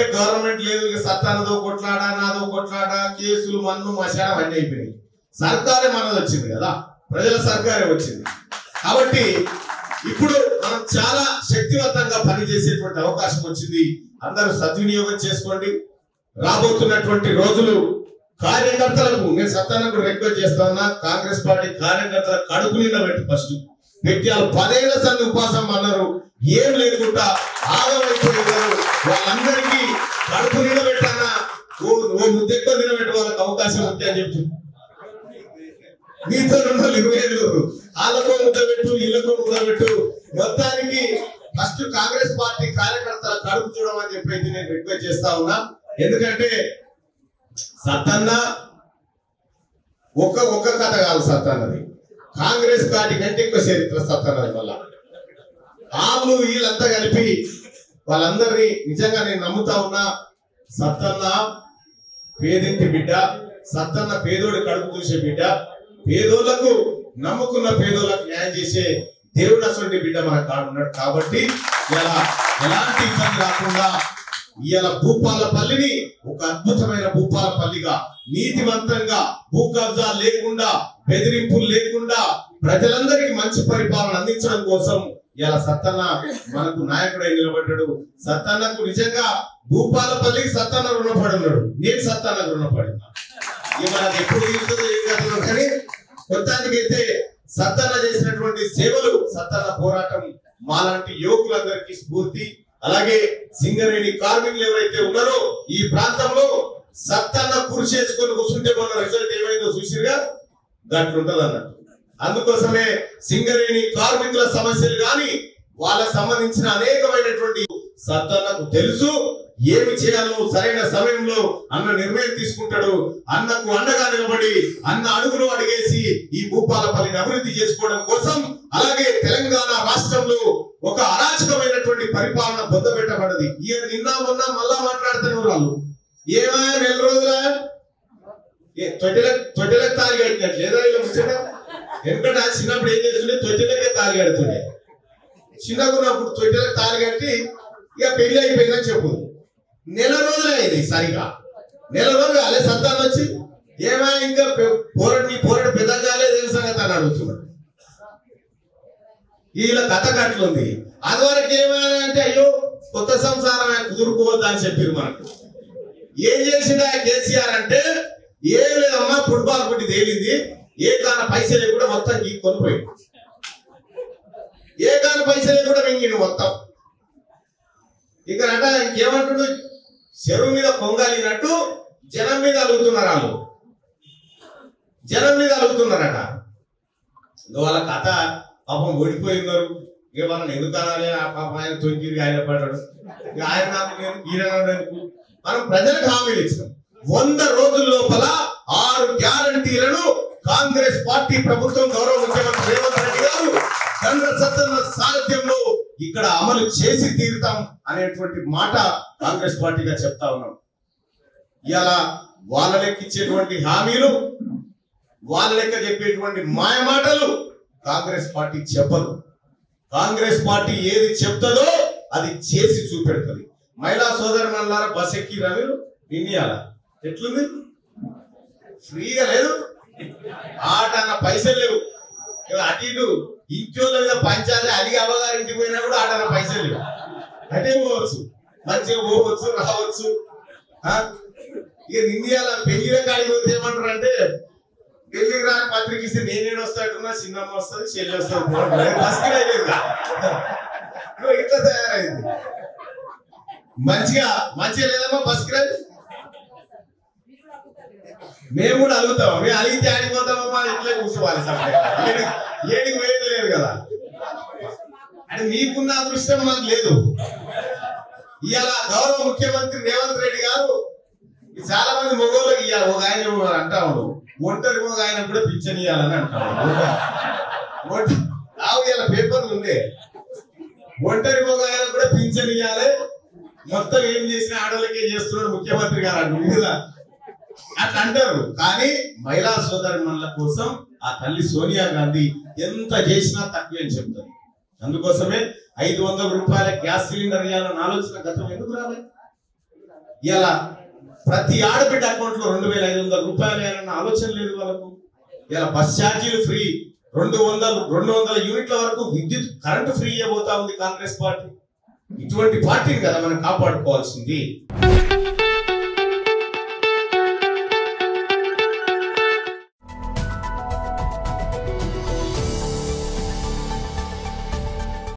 ఎందుకంటే గవర్నమెంట్ లేదు, ఇక సత్తానదో కొట్లాడా నాదో కొట్లాడా కేసులు మన్ను మశానం అన్నీ అయిపోయినాయి. సర్కారే మనది వచ్చింది కదా, ప్రజల సర్కారే వచ్చింది. కాబట్టి ఇప్పుడు మనం చాలా శక్తివంతంగా పనిచేసేటువంటి అవకాశం వచ్చింది. అందరూ సద్వినియోగం చేసుకోండి. రాబోతున్నటువంటి రోజులు కార్యకర్తలకు నేను సత్తానకు రిక్వెస్ట్ చేస్తా ఉన్నా, కాంగ్రెస్ పార్టీ కార్యకర్తల కడుపు నిండా పెట్టి ఫస్ట్ పెట్టి వాళ్ళు 10 ఏళ్ల సంది ఉపాసం అన్నారు, ఏం లేకుండా ఆగమైపోయారు. వాళ్ళందరికీ కడుపు నిలబెట్టానా ఓ ముద్దెక్కువ నిలబెట్టే వాళ్ళకి అవకాశం ఉంది అని చెప్పి మీతో 25 వాళ్ళకో ముద్దబెట్టు వీళ్ళకో ముద్దబెట్టు. మొత్తానికి ఫస్ట్ కాంగ్రెస్ పార్టీ కార్యకర్తల కడుపు చూడమని చెప్పి నేను రిక్వెస్ట్ చేస్తా ఉన్నా. ఎందుకంటే సత్తన్న ఒక్క కథ కాదు, సత్తన్నది కాంగ్రెస్ పార్టీ కంటే ఎక్కువ చరిత్ర సత్తన్నది. వల్ల వాళ్ళు వీళ్ళంతా కలిపి వాళ్ళందరినీ నిజంగా నేను నమ్ముతా ఉన్నా. సత్తన్న పేదింటి బిడ్డ, సత్తన్న పేదోడి కడుపు చూసే బిడ్డ, పేదోళ్లకు నమ్ముకున్న పేదోళ్లకు న్యాయం చేసే దేవుడు అసలు బిడ్డ మన కాడున్నాడు. కాబట్టి ఇలా ఎలాంటి ఇబ్బంది రాకుండా ఇవాళ భూపాలపల్లిని ఒక అద్భుతమైన భూపాలపల్లిగా నీతివంతంగా భూ కబ్జా లేకుండా బెదిరింపులు లేకుండా ప్రజలందరికీ మంచి పరిపాలన అందించడం కోసం ఇలా సత్తన్న మనకు నాయకుడై నిలబడ్డాడు. సత్తన్నకు నిజంగా భూపాలపల్లికి సత్తన్న రుణపడి ఉన్నాడు. నేను సత్తన్న రుణపడినా. మనకు ఎప్పుడు తీరుతుందో ఏం కాదు, కానీ మొత్తానికైతే సత్తన్న చేసినటువంటి సేవలు, సత్తన్న పోరాటం మాలాంటి యువకులందరికీ స్ఫూర్తి. అలాగే సింగరేణి కార్మికులు ఎవరైతే ఉన్నారో ఈ ప్రాంతంలో సత్తన్న కృషి చేసుకొని కూర్చుంటే మొన్న రిజల్ట్ ఏమైందో చూసిరుగా, గట్లుంటది అన్నట్టు. అందుకోసమే సింగరేణి కార్మికుల సమస్యలు గాని వాళ్ళకు సంబంధించిన అనేకమైనటువంటి సత్తన్నకు తెలుసు. ఏమి చేయాలో సరైన సమయంలో అన్న నిర్ణయం తీసుకుంటాడు. అన్నకు అండగా నిలబడి అన్న అడుగులు అడిగేసి ఈ భూపాలపల్లిని అభివృద్ధి చేసుకోవడం కోసం, అలాగే తెలంగాణ రాష్ట్రంలో ఒక అరాచకమైనటువంటి పరిపాలన పొందబెట్టబడ్డది. నిన్న మొన్న మళ్ళా మాట్లాడుతున్నారు వాళ్ళు. ఏమైనా 4 రోజుల తొట్టెలకు తాగి కట్టినట్లు లేదా ఇలా ముచ్చట. ఎందుకంటే చిన్నప్పుడు ఏం చేస్తుండే, తొట్టెలకే తాగి కడుతుండే. చిన్నగా ఉన్నప్పుడు తొట్టెలకు తాగి కట్టి ఇక పెళ్లి అయిపోయిందని చెప్పు. 4 రోజులే అయింది, సరిగా 4 రోజులు కాలే. సత్తాన్ని వచ్చి ఏమైనా ఇంకా పోరడు పెద్దగాలే తెలుసు సంగతి అని అడుగుతున్నాడు. వీళ్ళ కథ కట్లుంది. అదివరకు ఏమైనా అంటే అయ్యో కొత్త సంసారం కుదురుకోవద్దా అని చెప్పారు మనకు. ఏం చేసిందా కేసీఆర్ అంటే, ఏం లేదమ్మా ఫుట్బాల్ పుట్టి తేలింది, ఏ కాన పైసలే కూడా మొత్తం కొనిపోయింది. ఏ కాన పైసలే కూడా మింగిండు మొత్తం. ఇక్కడ అంటే ఇంకేమంటుడు, చెరువు మీద పొంగాలినట్టు జనం మీద అలుగుతున్నారు. వాళ్ళు జనం మీద అలుగుతున్నారట. వాళ్ళ కథ పాపం ఓడిపోయినారు. ఇక వాళ్ళని ఎందుకు అనాలి, ఆ పాపం ఆయన తొంగిరి ఆయన పడ్డాడు, ఆయన నాకు నేను ఈయనకు. మనం ప్రజలకు హామీలు ఇచ్చినాం. 100 రోజుల లోపల 6 గ్యారంటీలను కాంగ్రెస్ పార్టీ ప్రభుత్వం గౌరవ ముఖ్యమంత్రి రేవంత్ రెడ్డి గారు సత్తన్న సారథ్యంలో ఇక్కడ అమలు చేసి తీరుతాం అనేటువంటి మాట కాంగ్రెస్ పార్టీగా చెప్తా ఉన్నాం. ఇలా వాళ్ళ లెక్క ఇచ్చేటువంటి హామీలు, వాళ్ళ లెక్క చెప్పేటువంటి మాయ మాటలు కాంగ్రెస్ పార్టీ చెప్పదు. కాంగ్రెస్ పార్టీ ఏది చెప్తుందో అది చేసి చూపెడుతుంది. మహిళా సోదరులారా బస్ ఎక్కి రవిలు ఇండియాల ఎట్లుంది, ఫ్రీగా లేదు, ఆట అన్న పైసలు లేవు. అటు ఇటు ఇంట్లో మీద పంచాలి, అడిగి అవ్వగారు ఇంటికి పోయినా కూడా ఆట అన్న పైసలు లేవు. అటే పోవచ్చు, మంచిగా పోవచ్చు రావచ్చు. ఇక ఇండియాల పెళ్లిల కాడికి పోతే ఏమంటారు అంటే, పెళ్లికి రాని పత్రిక ఇస్తే నేనేడు వస్తాడున్నా, చిన్నమ్మ వస్తుంది, చెల్లి వస్తుంది, బస్ కిరాయి ఇట్లా తయారైంది. మంచిగా లేదమ్మా బస్ కిరాయి. మేము కూడా అలుగుతాం, మేము అలిగితే ఆడిపోతామమ్మా, ఇట్లే కూర్చోవాలి. ఏడికి పోయేది లేదు కదా. అంటే మీకున్న అదృష్టం మాకు లేదు. ఇవాళ గౌరవ ముఖ్యమంత్రి రేవంత్ రెడ్డి గారు చాలా మంది మొగోళ్ళకి ఇవ్వాలి. ఒక ఆయన అంటా ఉండు, ఒంటరి ఒక ఆయన కూడా పింఛన్ ఇవ్వాలని అంటాడు. ఇలా పేపర్లు ఉండే, ఒంటరి ఒక ఆయన కూడా పింఛన్ ఇవ్వాలి, మొత్తం ఏం చేసిన ఆడవాళ్ళకే చేస్తున్నాడు ముఖ్యమంత్రి గారు అంటు మీద అట్లా అంటారు. కానీ మహిళా సోదరుల కోసం ఆ తల్లి సోనియా గాంధీ ఎంత చేసినా తక్కువ అని చెప్తారు. అందుకోసమే 500 రూపాయల గ్యాస్ సిలిండర్ ఇవ్వాలన్న ఆలోచన గతం ఎందుకు రాలేదు? ఇలా ప్రతి ఆడబిడ్డ అకౌంట్ లో 2,500 రూపాయలు వేయాలన్న ఆలోచన లేదు వాళ్ళకు. ఇలా బస్ ఛార్జీలు ఫ్రీ, 200 యూనిట్ల వరకు విద్యుత్ కరెంటు ఫ్రీ ఇవ్వబోతా ఉంది కాంగ్రెస్ పార్టీ. ఇటువంటి పార్టీని కదా మనం కాపాడుకోవాల్సింది.